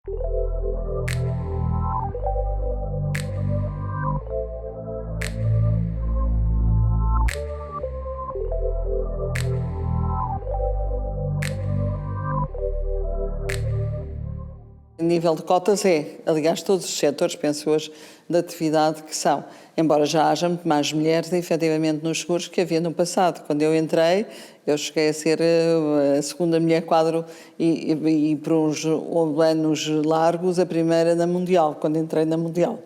A nível de cotas aliás, todos os setores, penso hoje, da atividade que são, embora já haja muito mais mulheres, efetivamente, nos seguros que havia no passado. Quando eu entrei, eu cheguei a ser a segunda mulher quadro e por uns anos largos, a primeira na Mundial, quando entrei na Mundial.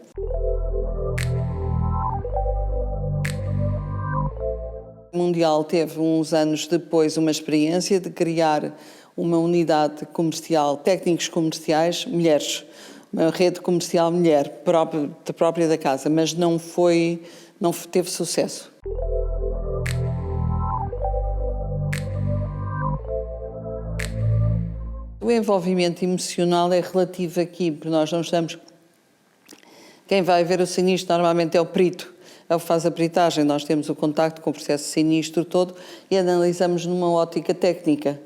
O Mundial teve, uns anos depois, uma experiência de criar uma unidade comercial, técnicos comerciais, mulheres, uma rede comercial mulher, própria da casa, mas não teve sucesso. O envolvimento emocional é relativo aqui, porque nós não estamos... Quem vai ver o sinistro normalmente é o perito, é o que faz a peritagem. Nós temos o contacto com o processo sinistro todo e analisamos numa ótica técnica.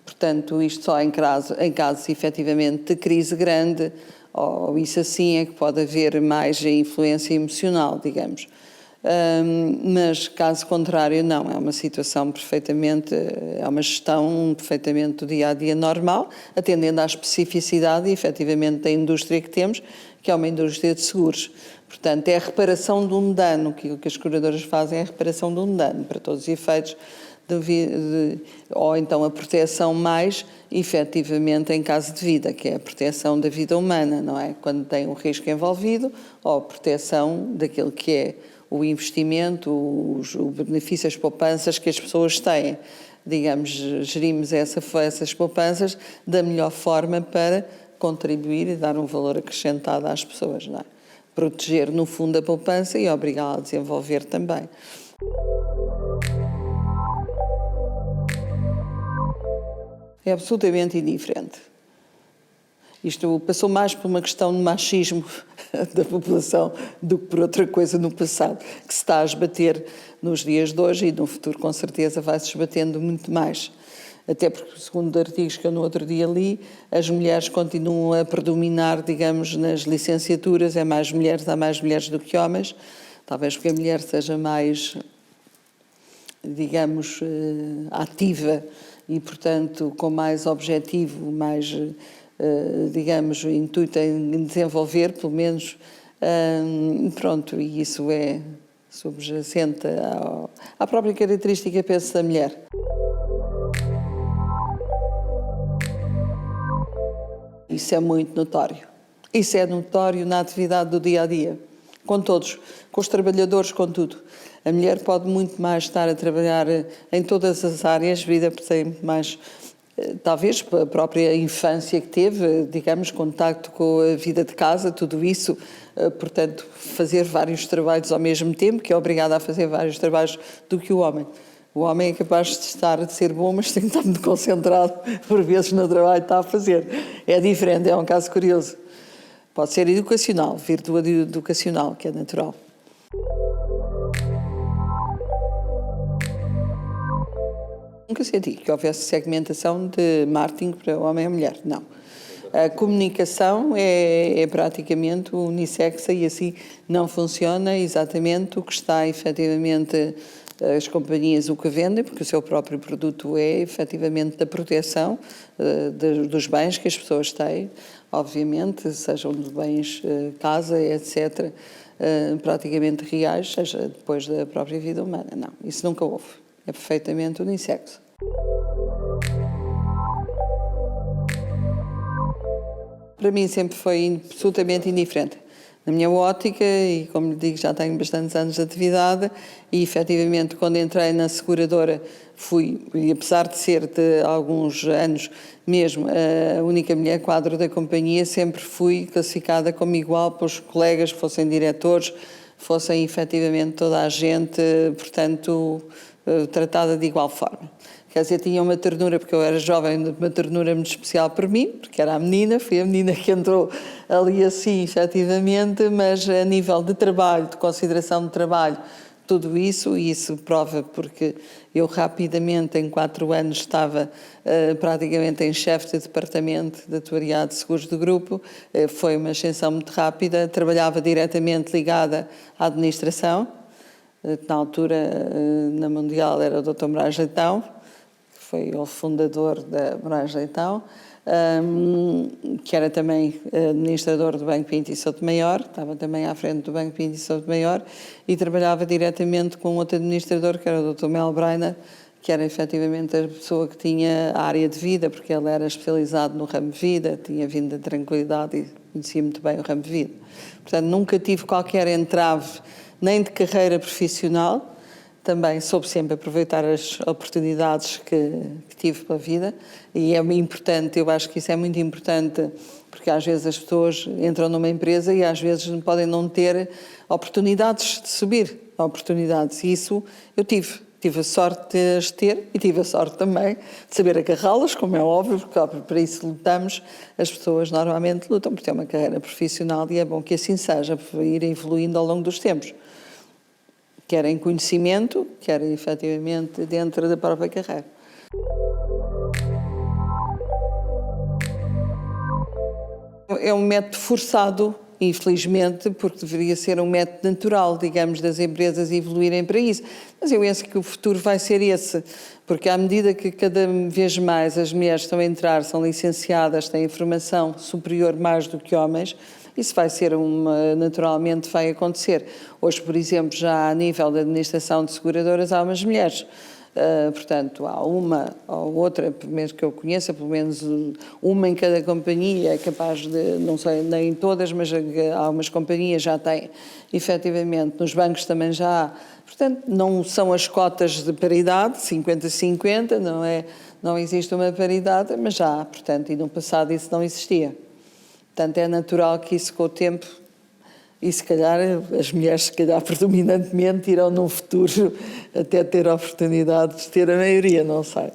Portanto, isto só em casos efetivamente de crise grande, ou isso assim é que pode haver mais influência emocional, digamos. Mas, caso contrário, não. É uma situação perfeitamente, é uma gestão perfeitamente do dia-a-dia normal, atendendo à especificidade, efetivamente, da indústria que temos, que é uma indústria de seguros. Portanto, é a reparação de um dano, que o que as seguradoras fazem é a reparação de um dano, para todos os efeitos, ou então a proteção mais, efetivamente, em caso de vida, que é a proteção da vida humana, não é? Quando tem um risco envolvido, ou a proteção daquilo que é o investimento, os benefícios, as poupanças que as pessoas têm. Digamos, gerimos essas poupanças da melhor forma para contribuir e dar um valor acrescentado às pessoas, não é? Proteger, no fundo, a poupança e obrigá-la a desenvolver também. É absolutamente indiferente. Isto passou mais por uma questão de machismo da população do que por outra coisa no passado, que se está a esbater nos dias de hoje e no futuro com certeza vai-se esbatendo muito mais. Até porque, segundo artigos que eu no outro dia li, as mulheres continuam a predominar, digamos, nas licenciaturas, há mais mulheres do que homens, talvez porque a mulher seja mais, digamos, ativa e, portanto, com mais objetivo, mais, digamos, intuito em desenvolver, pelo menos, pronto, e isso é subjacente à própria característica, penso, da mulher. Isso é muito notório. Isso é notório na atividade do dia-a-dia, com todos, com os trabalhadores, com tudo. A mulher pode muito mais estar a trabalhar em todas as áreas, vida tem mais, talvez a própria infância que teve, digamos, contacto com a vida de casa, tudo isso, portanto, fazer vários trabalhos ao mesmo tempo, que é obrigada a fazer vários trabalhos do que o homem. O homem é capaz de ser bom, mas tem que estar muito concentrado, por vezes, no trabalho que está a fazer. É diferente, é um caso curioso. Pode ser educacional, vir do educacional, que é natural. Nunca senti que houvesse segmentação de marketing para homem e mulher, não. A comunicação é praticamente unissexa e assim não funciona exatamente o que está efetivamente as companhias o que vendem, porque o seu próprio produto é efetivamente da proteção dos bens que as pessoas têm, obviamente, sejam de bens, casa, etc., praticamente reais, seja depois da própria vida humana. Não, isso nunca houve. É perfeitamente unissexo. Para mim sempre foi absolutamente indiferente. Na minha ótica, e como lhe digo, já tenho bastantes anos de atividade, e efetivamente quando entrei na seguradora e apesar de ser de alguns anos mesmo a única mulher quadro da companhia, sempre fui classificada como igual pelos colegas, fossem diretores, fossem efetivamente toda a gente, portanto, tratada de igual forma. Quer dizer, tinha uma ternura, porque eu era jovem, uma ternura muito especial por mim, porque era a menina, fui a menina que entrou ali assim, efetivamente, mas a nível de trabalho, de consideração de trabalho, tudo isso, e isso prova porque eu rapidamente, em 4 anos, estava praticamente em chefe de departamento de atuariado de seguros do grupo. Foi uma ascensão muito rápida, trabalhava diretamente ligada à administração. Na altura, na Mundial, era o Dr. Moraes Leitão, que foi o fundador da Moraes Leitão, que era também administrador do Banco Pinto e Souto Maior, estava também à frente do Banco Pinto e Souto Maior, e trabalhava diretamente com outro administrador, que era o Dr. Mel Breiner, que era efetivamente a pessoa que tinha a área de vida, porque ele era especializado no ramo de vida, tinha vindo da tranquilidade e conhecia muito bem o ramo de vida. Portanto, nunca tive qualquer entrave, nem de carreira profissional. Também soube sempre aproveitar as oportunidades que tive pela vida, e é importante, eu acho que isso é muito importante, porque às vezes as pessoas entram numa empresa e às vezes podem não ter oportunidades de subir, oportunidades, e isso eu tive a sorte de as ter, e tive a sorte também de saber agarrá-las, como é óbvio, porque para isso lutamos. As pessoas normalmente lutam por ter uma carreira profissional, e é bom que assim seja, para ir evoluindo ao longo dos tempos, quer em conhecimento, quer efetivamente dentro da própria carreira. É um método forçado, infelizmente, porque deveria ser um método natural, digamos, das empresas evoluírem para isso. Mas eu penso que o futuro vai ser esse, porque à medida que cada vez mais as mulheres estão a entrar, são licenciadas, têm formação superior mais do que homens, isso vai ser naturalmente vai acontecer. Hoje, por exemplo, já a nível da administração de seguradoras há umas mulheres. Portanto, há uma ou outra, pelo menos que eu conheça, pelo menos uma em cada companhia é capaz de, não sei, nem todas, mas algumas companhias já têm, efetivamente, nos bancos também já há. Portanto, não são as cotas de paridade, 50-50, não existe uma paridade, mas já há, portanto, e no passado isso não existia. Portanto, é natural que isso com o tempo, e se calhar as mulheres, se calhar predominantemente, irão no futuro até ter a oportunidade de ter a maioria, não sei.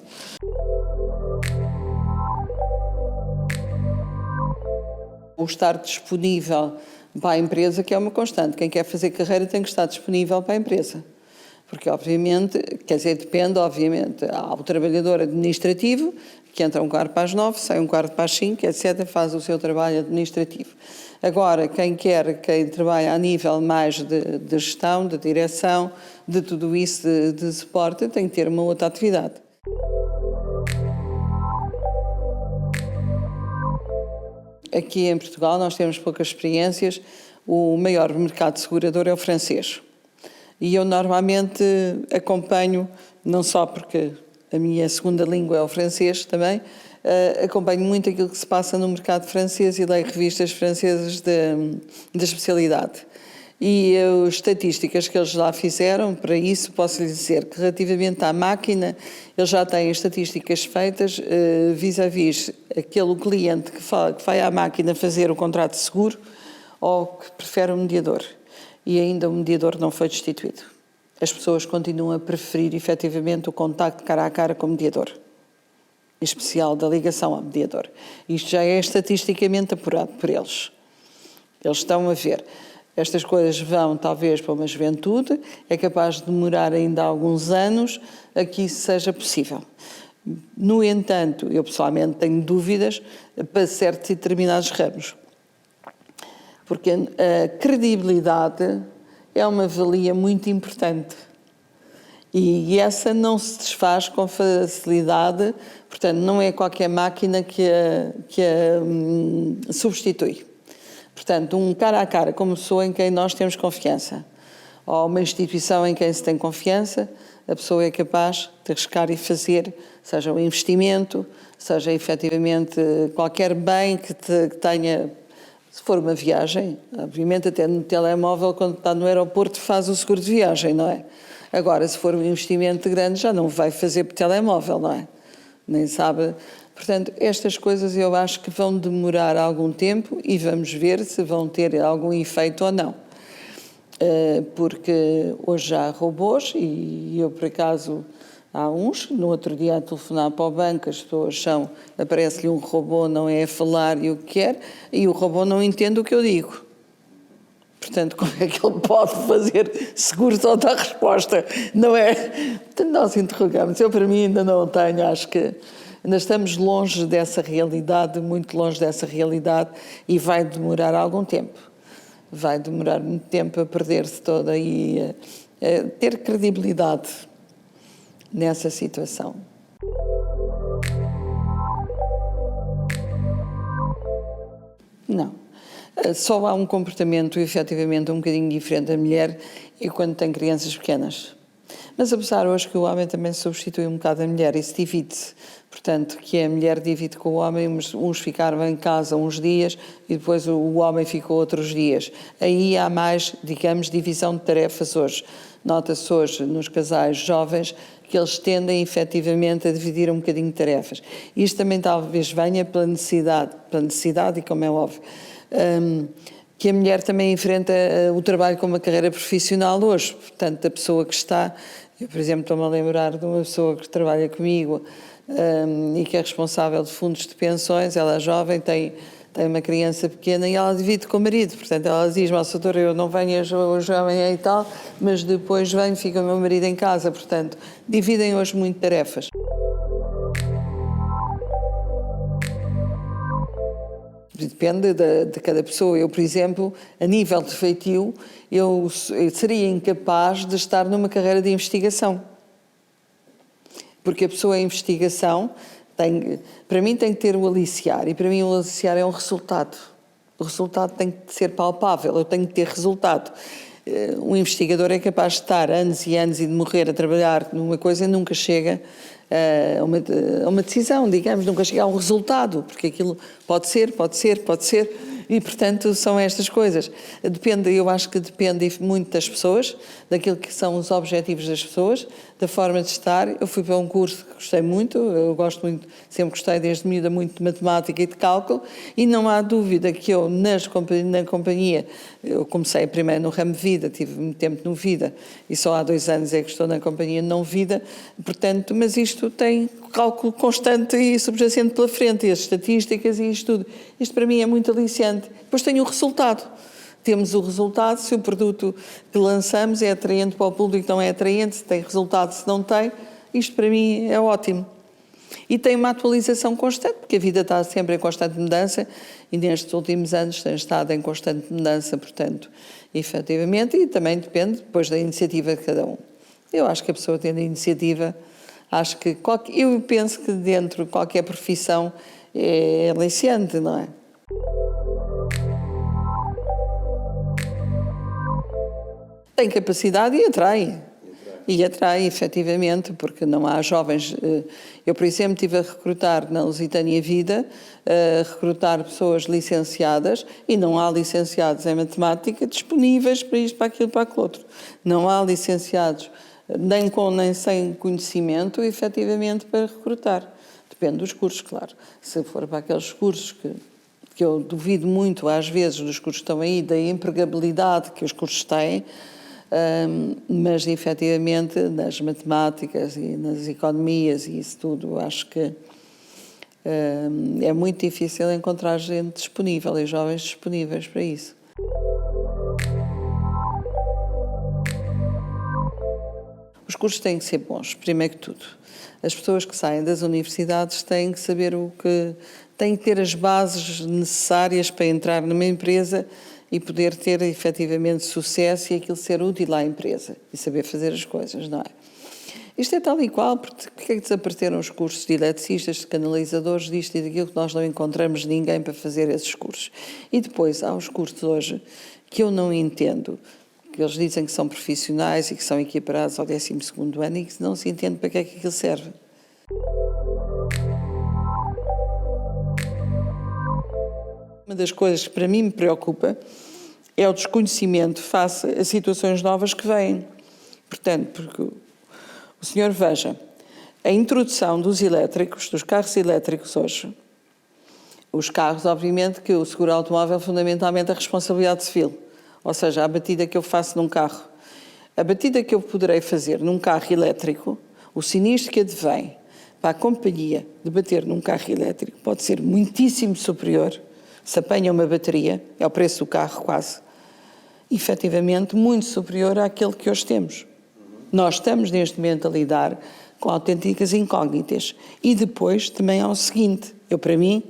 O estar disponível para a empresa, que é uma constante. Quem quer fazer carreira tem que estar disponível para a empresa. Porque, obviamente, quer dizer, depende, obviamente, há o trabalhador administrativo, que entra um quarto para as 9, sai um quarto para as 5, etc., faz o seu trabalho administrativo. Agora, quem trabalha a nível mais de gestão, de direção, de tudo isso, de suporte, tem que ter uma outra atividade. Aqui em Portugal nós temos poucas experiências, o maior mercado segurador é o francês. E eu normalmente acompanho, não só porque a minha segunda língua é o francês também, acompanho muito aquilo que se passa no mercado francês e leio revistas francesas de especialidade. E as estatísticas que eles lá fizeram, para isso posso lhe dizer que relativamente à máquina, eles já têm estatísticas feitas vis-à-vis aquele cliente que vai à máquina fazer o contrato de seguro ou que prefere um mediador. E ainda o mediador não foi destituído. As pessoas continuam a preferir efetivamente o contacto cara a cara com o mediador, em especial da ligação ao mediador. Isto já é estatisticamente apurado por eles. Eles estão a ver. Estas coisas vão talvez para uma juventude, é capaz de demorar ainda alguns anos a que isso seja possível. No entanto, eu pessoalmente tenho dúvidas para certos e determinados ramos. Porque a credibilidade é uma valia muito importante e essa não se desfaz com facilidade, portanto não é qualquer máquina que a substitui. Portanto, um cara a cara com uma pessoa em quem nós temos confiança, ou uma instituição em quem se tem confiança, a pessoa é capaz de arriscar e fazer, seja um investimento, seja efetivamente qualquer bem que tenha. Se for uma viagem, obviamente até no telemóvel, quando está no aeroporto, faz o seguro de viagem, não é? Agora, se for um investimento grande, já não vai fazer por telemóvel, não é? Nem sabe. Portanto, estas coisas eu acho que vão demorar algum tempo e vamos ver se vão ter algum efeito ou não. Porque hoje já há robôs e eu, por acaso, há uns, no outro dia a telefonar para o banco, as pessoas aparece-lhe um robô, não é a falar e o que quer, e o robô não entende o que eu digo. Portanto, como é que ele pode fazer seguro de autorresposta? Não é? Portanto, nós interrogamos. Eu, para mim, ainda não tenho. Acho que ainda estamos longe dessa realidade, muito longe dessa realidade, e vai demorar algum tempo. Vai demorar muito tempo a perder-se toda e a ter credibilidade nessa situação. Não. Só há um comportamento, efetivamente, um bocadinho diferente da mulher e quando tem crianças pequenas. Mas apesar hoje que o homem também substitui um bocado a mulher, isso divide-se. Portanto, que a mulher divide com o homem, uns ficaram em casa uns dias e depois o homem ficou outros dias. Aí há mais, digamos, divisão de tarefas hoje. Nota-se hoje nos casais jovens que eles tendem efetivamente a dividir um bocadinho de tarefas. Isto também talvez venha pela necessidade e como é óbvio, que a mulher também enfrenta o trabalho como uma carreira profissional hoje. Portanto, a pessoa que está, eu por exemplo estou-me a lembrar de uma pessoa que trabalha comigo e que é responsável de fundos de pensões, ela é jovem, tem uma criança pequena e ela divide com o marido. Portanto, ela diz-me, doutora, eu não venho hoje amanhã e tal, mas depois venho, fica o meu marido em casa. Portanto, dividem hoje muito tarefas. Depende de cada pessoa. Eu, por exemplo, a nível de feitio, eu seria incapaz de estar numa carreira de investigação. Porque a pessoa em investigação, para mim, tem que ter o aliciar. E para mim o aliciar é um resultado. O resultado tem que ser palpável, eu tenho que ter resultado. Um investigador é capaz de estar anos e anos e de morrer a trabalhar numa coisa e nunca chega a uma decisão, digamos, nunca chega a um resultado, porque aquilo pode ser, e portanto são estas coisas. Eu acho que depende muito das pessoas, daquilo que são os objetivos das pessoas, da forma de estar. Eu fui para um curso que gostei muito, eu gosto muito, sempre gostei desde miúda muito de matemática e de cálculo, e não há dúvida que eu na companhia, eu comecei primeiro no ramo Vida, tive muito tempo no Vida, e só há 2 anos é que estou na companhia não Vida, portanto, mas isto tem cálculo constante e subjacente pela frente, e as estatísticas e isto tudo. Isto para mim é muito aliciante. Depois tem o resultado. Temos o resultado, se o produto que lançamos é atraente para o público, não é atraente, se tem resultado, se não tem, isto para mim é ótimo. E tem uma atualização constante, porque a vida está sempre em constante mudança e nestes últimos anos tem estado em constante mudança, portanto, efetivamente, e também depende depois da iniciativa de cada um. Eu acho que a pessoa tendo a iniciativa, eu penso que dentro de qualquer profissão é aliciante, não é? Tem capacidade e atrai. E atrai, efetivamente, porque não há jovens. Eu, por exemplo, estive a recrutar na Lusitânia Vida, recrutar pessoas licenciadas, e não há licenciados em matemática disponíveis para isto, para aquilo, para aquilo outro. Não há licenciados, nem com nem sem conhecimento, efetivamente, para recrutar. Depende dos cursos, claro. Se for para aqueles cursos que eu duvido muito, às vezes, dos cursos que estão aí, da empregabilidade que os cursos têm, mas efetivamente nas matemáticas e nas economias e isso tudo, acho que é muito difícil encontrar gente disponível e jovens disponíveis para isso. Os cursos têm que ser bons, primeiro que tudo. As pessoas que saem das universidades têm que saber têm que ter as bases necessárias para entrar numa empresa e poder ter efetivamente sucesso e aquilo ser útil à empresa e saber fazer as coisas, não é? Isto é tal e qual, porque é que desapareceram os cursos de eletricistas, de canalizadores, disto e daquilo, que nós não encontramos ninguém para fazer esses cursos. E depois há os cursos hoje que eu não entendo, que eles dizem que são profissionais e que são equiparados ao 12º ano e que não se entende para que é que aquilo serve. Uma das coisas que para mim me preocupa é o desconhecimento face a situações novas que vêm. Portanto, porque o senhor veja, a introdução dos elétricos, dos carros elétricos hoje, os carros, obviamente, que o seguro automóvel é fundamentalmente a responsabilidade civil, ou seja, a batida que eu faço num carro. A batida que eu poderei fazer num carro elétrico, o sinistro que advém para a companhia de bater num carro elétrico pode ser muitíssimo superior. Se apanha uma bateria, é o preço do carro quase, efetivamente, muito superior àquele que hoje temos. Nós estamos, neste momento, a lidar com autênticas incógnitas. E depois, também há o seguinte, para mim,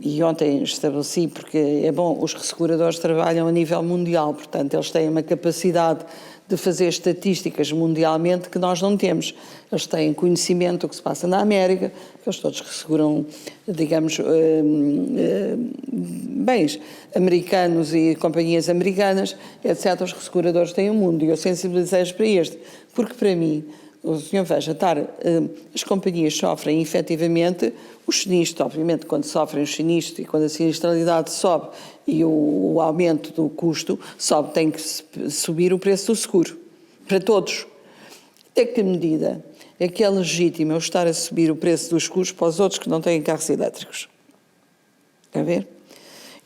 e ontem estabeleci, porque é bom, os resseguradores trabalham a nível mundial, portanto, eles têm uma capacidade de fazer estatísticas mundialmente que nós não temos. Eles têm conhecimento do que se passa na América, eles todos resseguram, digamos, bens americanos e companhias americanas, etc. Os resseguradores têm o mundo e eu sensibilizei-os para este, porque para mim, o senhor veja, as companhias sofrem efetivamente os sinistros, obviamente, quando sofrem os sinistros e quando a sinistralidade sobe e o aumento do custo sobe, tem que subir o preço do seguro, para todos. Até que medida é que é legítimo eu estar a subir o preço dos seguros para os outros que não têm carros elétricos? Está a ver?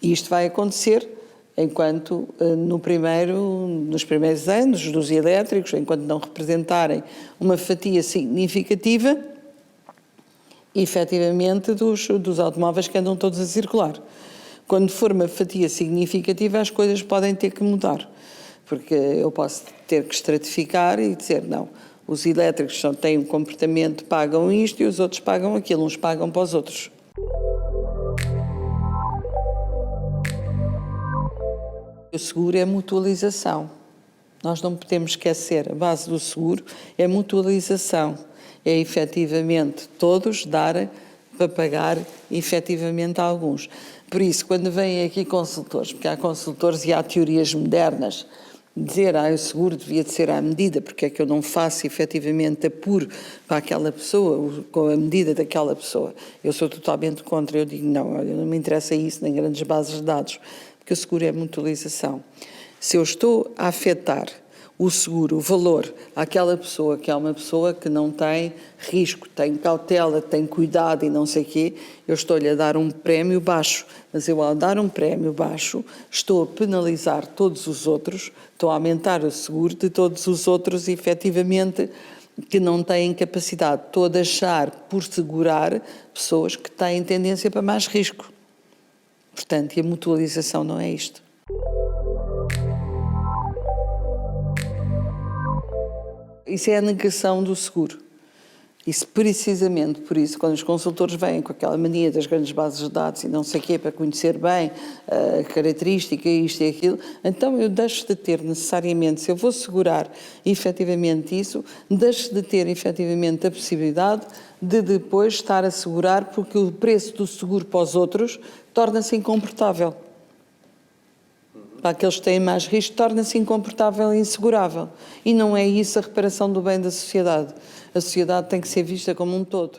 E isto vai acontecer enquanto nos primeiros anos dos elétricos, enquanto não representarem uma fatia significativa, efetivamente, dos automóveis que andam todos a circular. Quando for uma fatia significativa, as coisas podem ter que mudar, porque eu posso ter que estratificar e dizer, não, os elétricos só têm um comportamento, pagam isto e os outros pagam aquilo, uns pagam para os outros. O seguro é mutualização. Nós não podemos esquecer, a base do seguro é mutualização. É efetivamente todos darem para pagar efetivamente a alguns. Por isso, quando vêm aqui consultores, porque há consultores e há teorias modernas, dizer, o seguro devia de ser à medida, porque é que eu não faço efetivamente apuro para aquela pessoa, com a medida daquela pessoa. Eu sou totalmente contra, eu digo, não, olha, não me interessa isso, nem grandes bases de dados, porque o seguro é mutualização. Se eu estou a afetar o seguro, o valor, àquela pessoa que é uma pessoa que não tem risco, tem cautela, tem cuidado e não sei o quê, eu estou-lhe a dar um prémio baixo. Mas eu, ao dar um prémio baixo, estou a penalizar todos os outros, estou a aumentar o seguro de todos os outros, efetivamente, que não têm capacidade. Estou a deixar por segurar pessoas que têm tendência para mais risco. Portanto, e a mutualização não é isto. Isso é a negação do seguro. Isso, precisamente por isso, quando os consultores vêm com aquela mania das grandes bases de dados e não sei o quê, para conhecer bem a característica, isto e aquilo, então eu deixo de ter necessariamente, se eu vou segurar efetivamente isso, deixo de ter efetivamente a possibilidade de depois estar a segurar, porque o preço do seguro para os outros torna-se incomportável. Para aqueles que têm mais risco, torna-se incomportável e insegurável. E não é isso a reparação do bem da sociedade. A sociedade tem que ser vista como um todo.